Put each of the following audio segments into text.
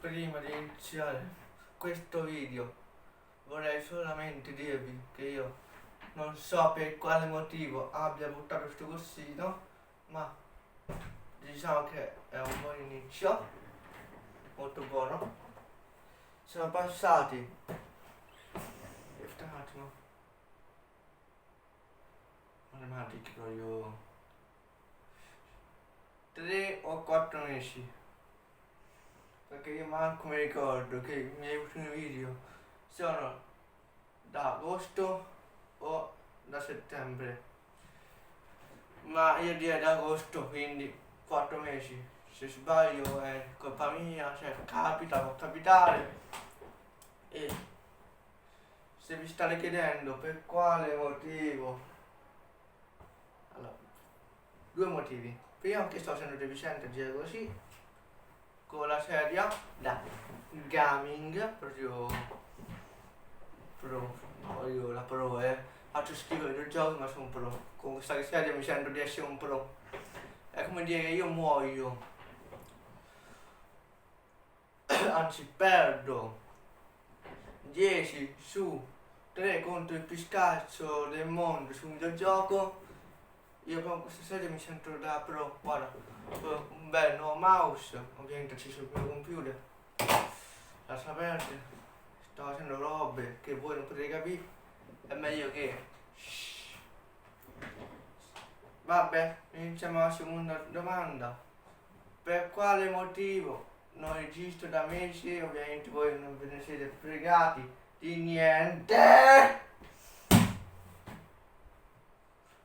prima di iniziare questo video vorrei solamente dirvi che io non so per quale motivo abbia buttato questo cosino, ma diciamo che è un buon inizio, molto buono. Sono passati, aspetta un attimo, matematico io, 3 o 4 mesi, perché io manco mi ricordo che i miei ultimi video sono da agosto o da settembre, ma io direi da agosto, quindi 4 mesi. Se sbaglio è colpa mia, cioè capita, può capitare. E se vi state chiedendo per quale motivo, allora, 2 motivi. Primo, che sto facendo deficiente a girare così con la sedia da gaming, proprio pro, no, io la pro faccio schifo ai videogiochi ma sono pro, con questa sedia mi sento di essere un pro, è come dire io muoio, anzi perdo 10 su 3 contro il più scarso del mondo su un videogioco, io con questa sedia mi sento da pro. Guarda, un bel nuovo mouse, ovviamente ci sul mio computer, lascia aperte, sto facendo robe che voi non potete capire, è meglio che... Vabbè, iniziamo la seconda domanda. Per quale motivo non registro da mesi? Ovviamente voi non ve ne siete fregati di niente.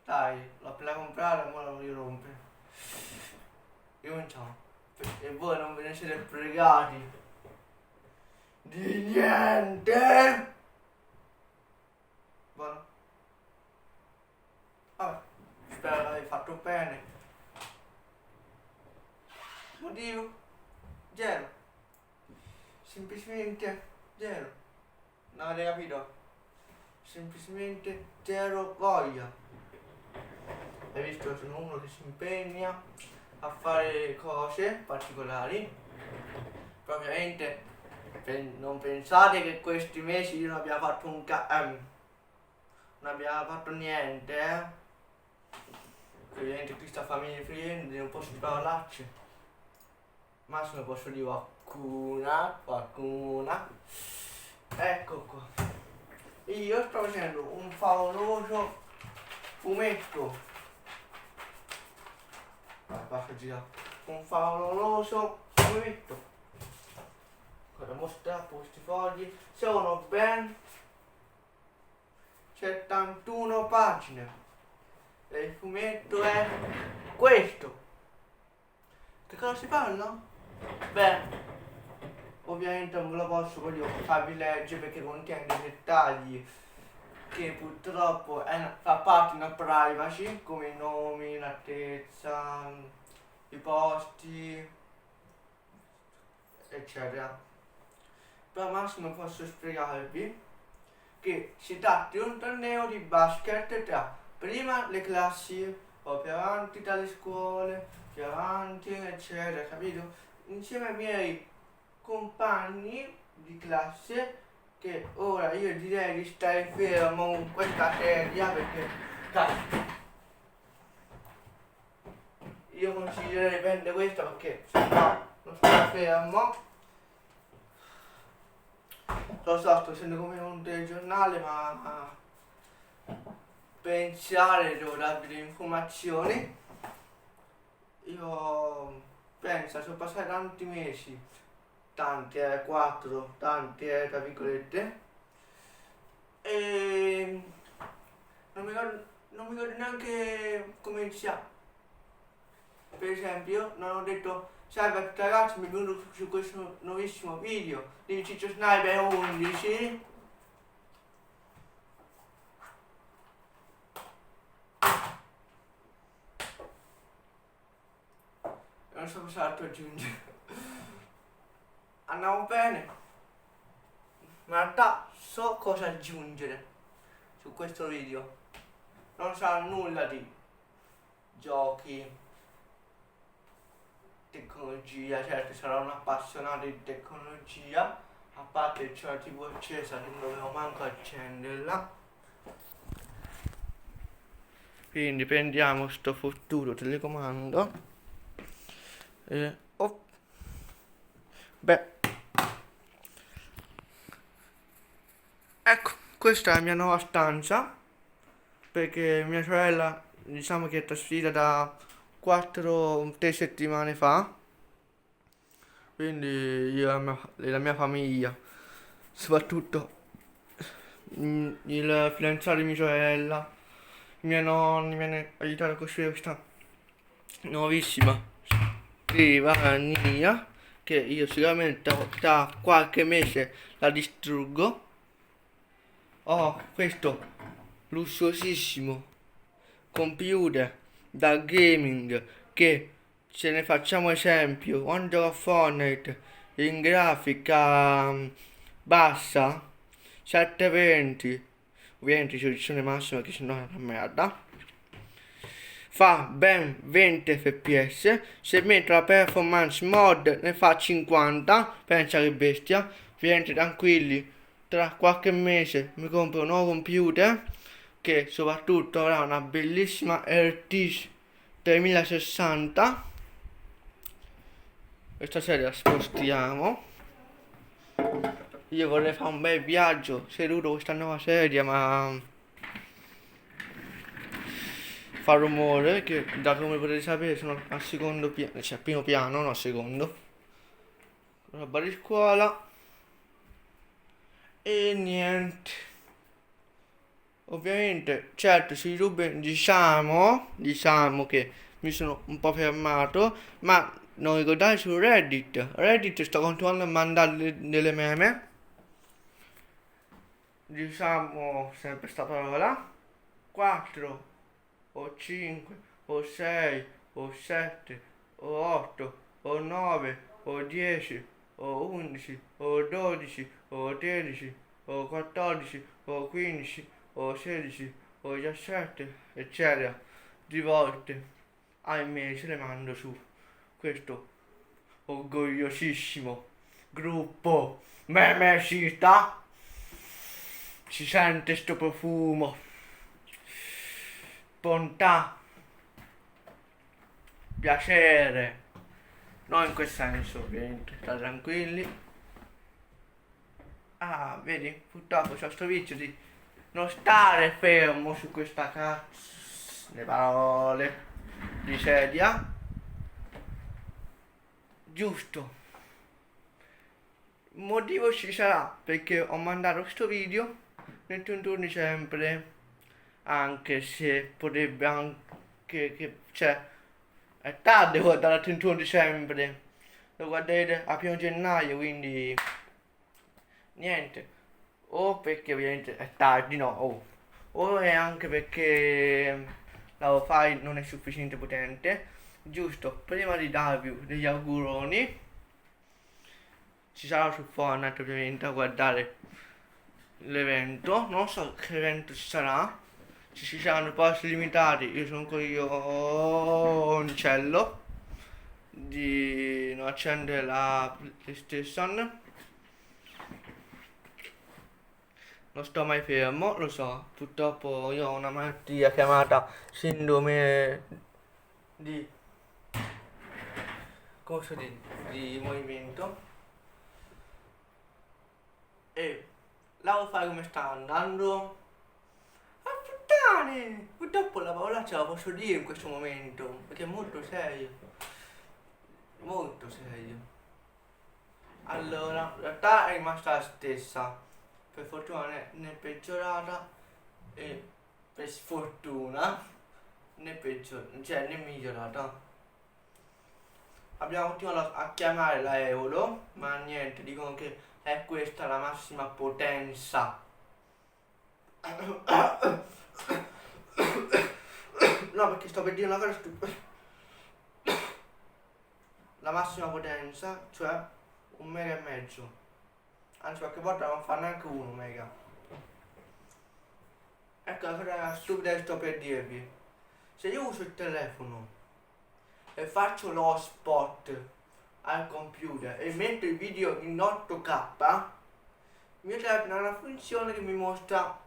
Dai, l'ho appena comprata, ma non mi rompe. Io cominciamo. E voi non ve ne siete fregati di niente. Buono. Vabbè, spero l'avete fatto bene. Motivo? Zero. Semplicemente zero. Non avete capito? Semplicemente zero voglia. Hai visto? Sono uno che si impegna a fare cose particolari. Ovviamente non pensate che questi mesi io non abbia fatto non abbiamo fatto niente, Ovviamente qui sta famiglia friend, non posso parlarci. Massimo posso dire qualcuna. Ecco qua. Io sto facendo un favoloso fumetto. Basta girare. Un favoloso fumetto. Cosa mostrare questi fogli? Sono ben 71 pagine. E il fumetto è questo. Che cosa si parla? Beh, ovviamente non ve lo posso farvi leggere perché contiene dei dettagli che purtroppo fa parte della privacy, come i nomi, l'altezza, i posti, eccetera. Però massimo posso spiegarvi che si tratta di un torneo di basket tra prima le classi, poi più avanti dalle scuole, più avanti, eccetera, capito? Insieme ai miei compagni di classe, che ora io direi di stare fermo con questa sedia perché io consiglierei prendere questa perché se no non sto fermo. Lo so, sto facendo come un telegiornale, ma pensare devo darvi le informazioni. Io penso, sono passati tanti mesi, tanti, 4, tanti, tra virgolette, e non mi ricordo neanche come iniziare. Per esempio, non ho detto salve a tutti ragazzi, benvenuti su questo nuovissimo video di Ciccio Sniper 11. Non so cos'altro aggiungere. Andiamo bene. Ma in realtà so cosa aggiungere su questo video. Non sarà nulla di giochi, tecnologia, certo sarò un appassionato di tecnologia, a parte il c'ho la TV accesa che non dovevo manco accenderla. Quindi prendiamo sto fottuto telecomando e oh. Beh, ecco, questa è la mia nuova stanza, perché mia sorella diciamo che è trasferita da 4-3 settimane fa, quindi io e la mia famiglia, soprattutto il fidanzato di mia sorella, i miei nonni mi hanno aiutato a costruire questa nuovissima scrivania che io sicuramente tra qualche mese la distruggo. Ho questo lussuosissimo computer da gaming che, se ne facciamo esempio, quando gioco a Fortnite in grafica bassa 720, ovviamente risoluzione massima che sennò è una merda, fa ben 20 fps. Se metto la performance mod ne fa 50, pensa che bestia. Ovviamente tranquilli, tra qualche mese mi compro un nuovo computer che soprattutto avrà una bellissima RTX 3060. Questa serie la spostiamo. Io vorrei fare un bel viaggio seduto questa nuova sedia, ma fa rumore che, da come potete sapere, sono al secondo piano, cioè al primo piano, no al secondo. Roba di scuola. E niente. Ovviamente, certo, su YouTube diciamo che mi sono un po' fermato, ma non ricordate su Reddit sto continuando a mandare delle meme. Diciamo sempre sta parola. 4 o 5 o 6 o 7 o 8 o 9 o 10 o 11 o 12 o 13 o 14 o 15 o 16 o 17 eccetera di volte al mese le mando su questo orgogliosissimo gruppo memesita. Si sente sto profumo, bontà, piacere, non in quel senso ovviamente, state tranquilli. Ah, vedi, purtroppo c'ho sto vizio di non stare fermo su questa cazzo, le parole di sedia. Giusto. Il motivo ci sarà perché ho mandato questo video nel 31 dicembre, anche se potrebbe anche cioè è tardi guardare il 31 dicembre, lo guarderete a primo gennaio, quindi niente, o perché ovviamente è tardi, no, o è anche perché la wifi non è sufficiente potente. Giusto, prima di darvi degli auguroni, ci sarà su Fortnite ovviamente a guardare l'evento, non so che evento ci sarà, se ci saranno posti limitati io sono coglioncello di non accendere la PlayStation, non sto mai fermo, lo so, purtroppo io ho una malattia chiamata sindrome di, come si dice, di movimento. E la wifi come sta andando? Ah puttane! Purtroppo la parola ce la posso dire in questo momento, perché è molto serio. Molto serio. Allora, in realtà è rimasta la stessa. Per fortuna né peggiorata e per sfortuna cioè né migliorata. Abbiamo continuato a chiamare la euro, ma niente, dicono che è questa la massima potenza. No, perché sto per dire una cosa stupida. La massima potenza, cioè 1,5 mega. Anzi, qualche volta non fa neanche 1 mega. Ecco la cosa stupida che sto per dirvi. Se io uso il telefono e faccio lo spot al computer e metto il video in 8K, il mio telefono ha una funzione che mi mostra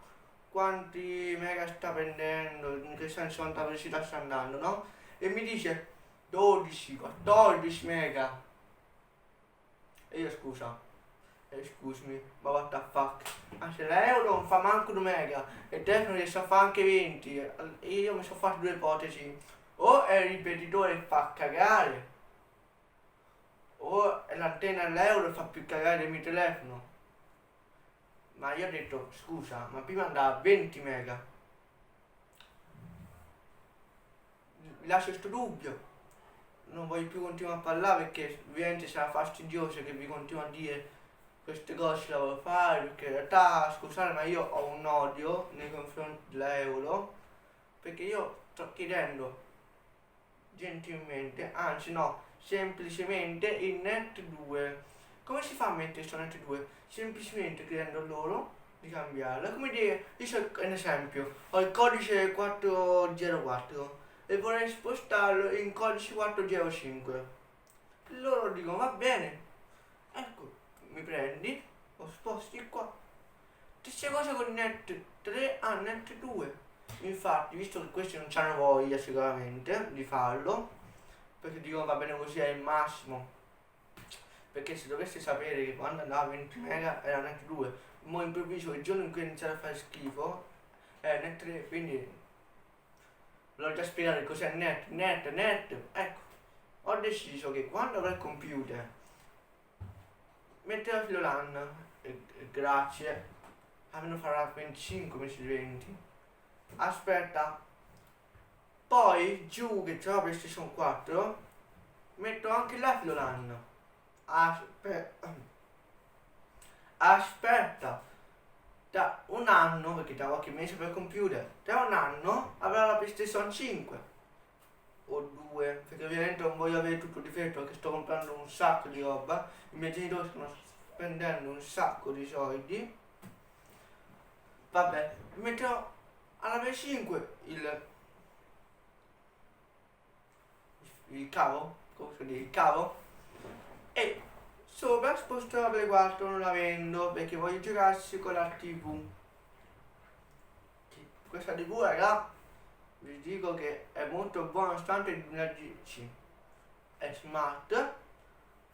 quanti mega sta prendendo, in che senso quanta velocità sta andando, no? E mi dice 12, 14 mega. E io scusa, excuse me, ma what the fuck? Ma se l'euro non fa manco 2 mega e il telefono riesce a fare anche 20, e io mi sono fatto due ipotesi. O è il ripetitore che fa cagare, o è l'antenna all'euro che fa più cagare del mio telefono. Ma io ho detto, scusa, ma prima andava a 20 mega. Vi lascio questo dubbio. Non voglio più continuare a parlare perché ovviamente sarà fastidioso che vi continuo a dire queste cose che devo fare, perché in realtà, scusate, ma io ho un odio nei confronti dell'euro, perché io sto chiedendo gentilmente, anzi no, semplicemente il Net 2. Come si fa a mettere su Net 2? Semplicemente chiedendo loro di cambiarlo. Come dire, io so un esempio, ho il codice 404 e vorrei spostarlo in codice 405. Loro dicono va bene, ecco, mi prendi, lo sposti qua. Stessa cosa con Net 3 a Net 2. Infatti, visto che questi non hanno voglia sicuramente di farlo, perché dicono va bene così è il massimo. Perché se dovessi sapere che quando andava a 20 mega era Net 2, mo improvviso il giorno in cui iniziare a fare schifo è Net 3, quindi l'ho già spiegato cos'è Net, ecco. Ho deciso che quando avrò il computer metterò filo LAN e grazie, almeno farà 25 invece di 20. Aspetta, poi giù che c'ho la PlayStation 4 metto anche la filo LAN. Aspetta, da un anno, perché da qualche mese per il computer, da un anno avrà la PlayStation 5 o 2, perché ovviamente non voglio avere tutto difetto perché sto comprando un sacco di roba, i miei genitori stanno spendendo un sacco di soldi. Vabbè, metterò alla PS5 il cavo, come si dice, il cavo, e sopra sposterò la Play 4, non la vendo perché voglio giocarsi con la TV. Questa TV, raga, vi dico che è molto buona nonostante il 2010. È smart,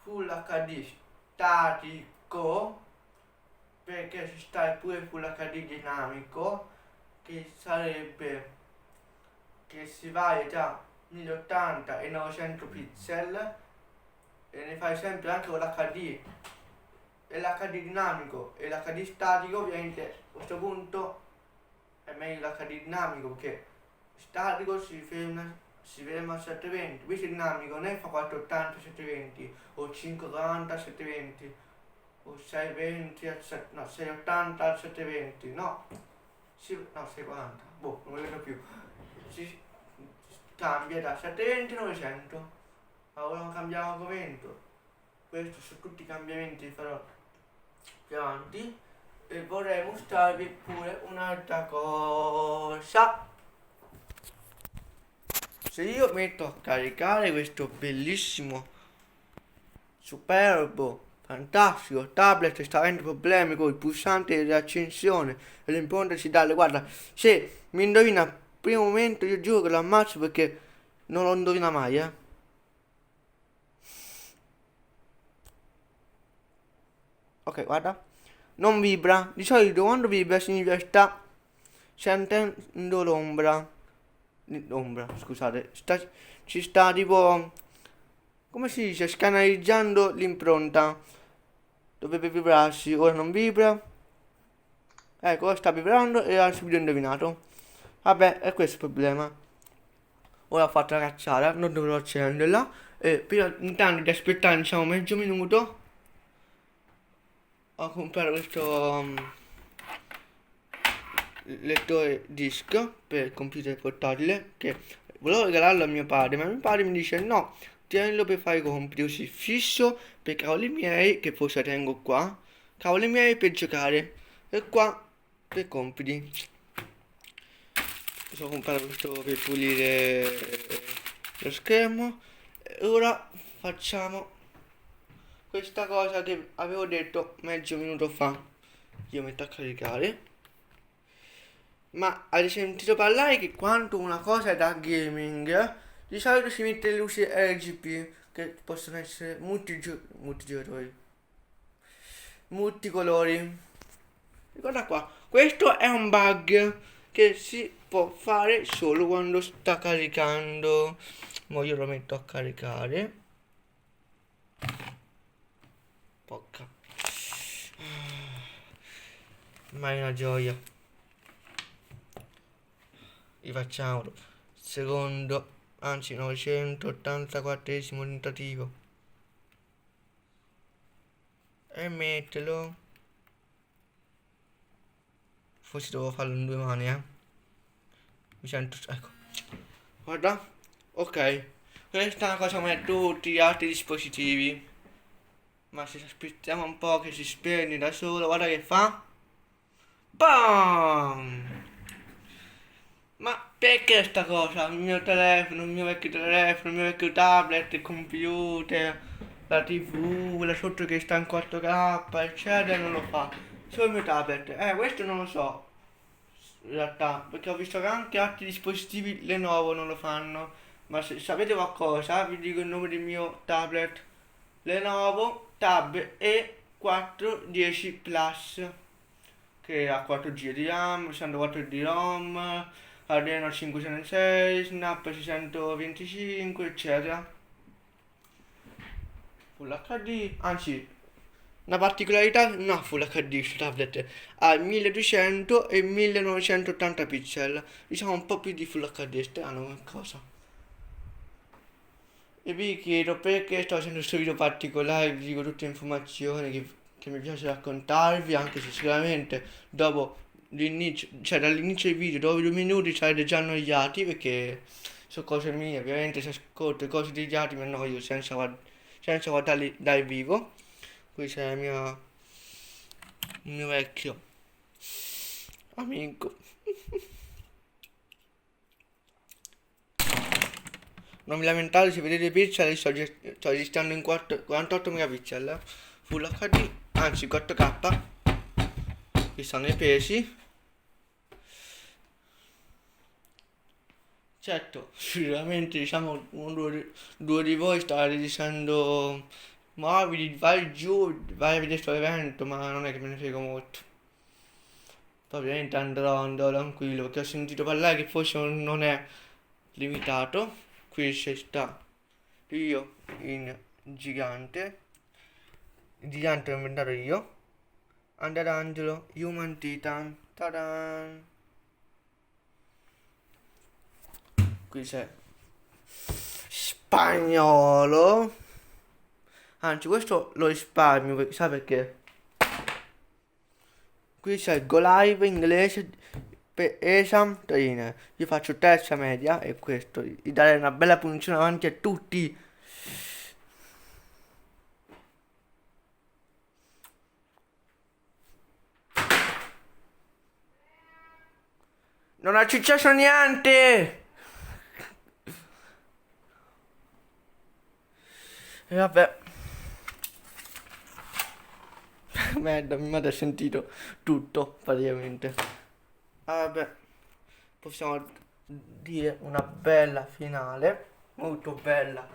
full HD statico, perché ci sta pure full HD dinamico, che sarebbe che si varia tra 1080 e 900 pixel, e ne fai sempre anche con l'HD, e l'HD dinamico e l'HD statico. Ovviamente a questo punto è meglio l'HD dinamico perché statico si ferma a 720, invece dinamico ne fa 480 720 o 540 720 o 620 no 680 720, no, no 640, boh, non lo vedo più, si cambia da 720 a 900. Ora non cambiamo argomento, questi sono tutti i cambiamenti che farò più avanti, e vorrei mostrarvi pure un'altra cosa. Se io metto a caricare questo bellissimo, superbo, fantastico tablet che sta avendo problemi con il pulsante di accensione e l'impronta digitale, guarda, se mi indovina al primo momento io giuro che lo ammazzo perché non lo indovina mai, Ok, guarda, non vibra. Di solito quando vibra significa che sta sentendo l'ombra, scusate, ci sta tipo, come si dice, scanalizzando l'impronta. Dovrebbe vibrarsi, ora non vibra. Ecco, ora sta vibrando e ha subito indovinato. Vabbè, è questo il problema. Ora ho fatto la cazzata, non dovrò accenderla. E intanto di aspettare, diciamo, mezzo minuto, ho comprato questo lettore disc per computer portatile che volevo regalarlo a mio padre, ma mio padre mi dice no, tienilo per fare i compiti così fisso per cavoli miei, che forse tengo qua, cavoli miei per giocare, e qua per compiti. Mi sono comprato questo per pulire lo schermo, ora facciamo questa cosa che avevo detto mezzo minuto fa. Io metto a caricare. Ma hai sentito parlare che quando una cosa è da gaming, di solito si mette le luci RGB, che possono essere multigiocatori, multicolori. Guarda qua, questo è un bug che si può fare solo quando sta caricando. Mo io lo metto a caricare. Porca. Ma è una gioia. Rifacciamolo. Secondo, anzi 984esimo tentativo. E mettelo. Forse devo farlo in 2 mani, Mi sento, ecco. Guarda. Ok. Questa è una cosa come tutti gli altri dispositivi. Ma se aspettiamo un po' che si spegne da solo, guarda che fa. BAM! Ma perché sta cosa? Il mio telefono, il mio vecchio telefono, il mio vecchio tablet, il computer, la TV, la sotto che sta in 4K, eccetera, non lo fa. Solo il mio tablet. Questo non lo so. In realtà, perché ho visto che anche altri dispositivi Lenovo non lo fanno. Ma se sapete qualcosa, vi dico il nome del mio tablet. Lenovo Tab E410 Plus, che ha 4 GB di RAM, 64 di ROM, Adreno 506, Snap 625, eccetera. Full HD, anzi, una particolarità, no, Full HD su tablet, ha 1200 e 1980 pixel, diciamo un po' più di Full HD, strano come cosa. E vi chiedo perché sto facendo questo video particolare, vi dico tutte le informazioni che mi piace raccontarvi, anche se sicuramente dopo l'inizio, cioè dall'inizio del video, dopo 2 minuti sarete già annoiati, perché sono cose mie, ovviamente se ascolto le cose degli altri mi annoio senza guardarli dal vivo. Questo è il mio vecchio amico. Non vi lamentate se vedete pixel, sto registrando in 48 megapixel, Full HD, anzi 4K, qui stanno i pesi. Certo, sicuramente diciamo due di voi sta registrando mobili, vai giù, vai a vedere questo evento, ma non è che me ne frego molto. Poi ovviamente andrò tranquillo, perché ho sentito parlare che forse non è limitato. Qui c'è sta io in gigante. Il gigante l'ho inventato io. Andrangelo, Human Titan. Tadan! Qui c'è spagnolo. Anzi, questo lo risparmio, sa perché? Qui c'è il Go Live inglese per Exam Trainer. Io faccio terza media e questo, gli dare una bella punizione avanti a tutti. Non è successo niente! E vabbè. Merda, mi ha sentito tutto praticamente. Vabbè, possiamo dire una bella finale, molto bella.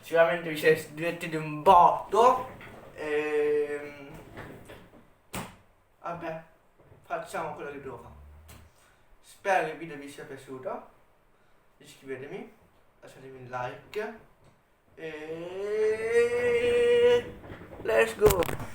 Sicuramente vi siete divertiti un botto. Vabbè, facciamo quello che devo fare. Spero che il video vi sia piaciuto. Iscrivetevi, lasciatemi un like e let's go!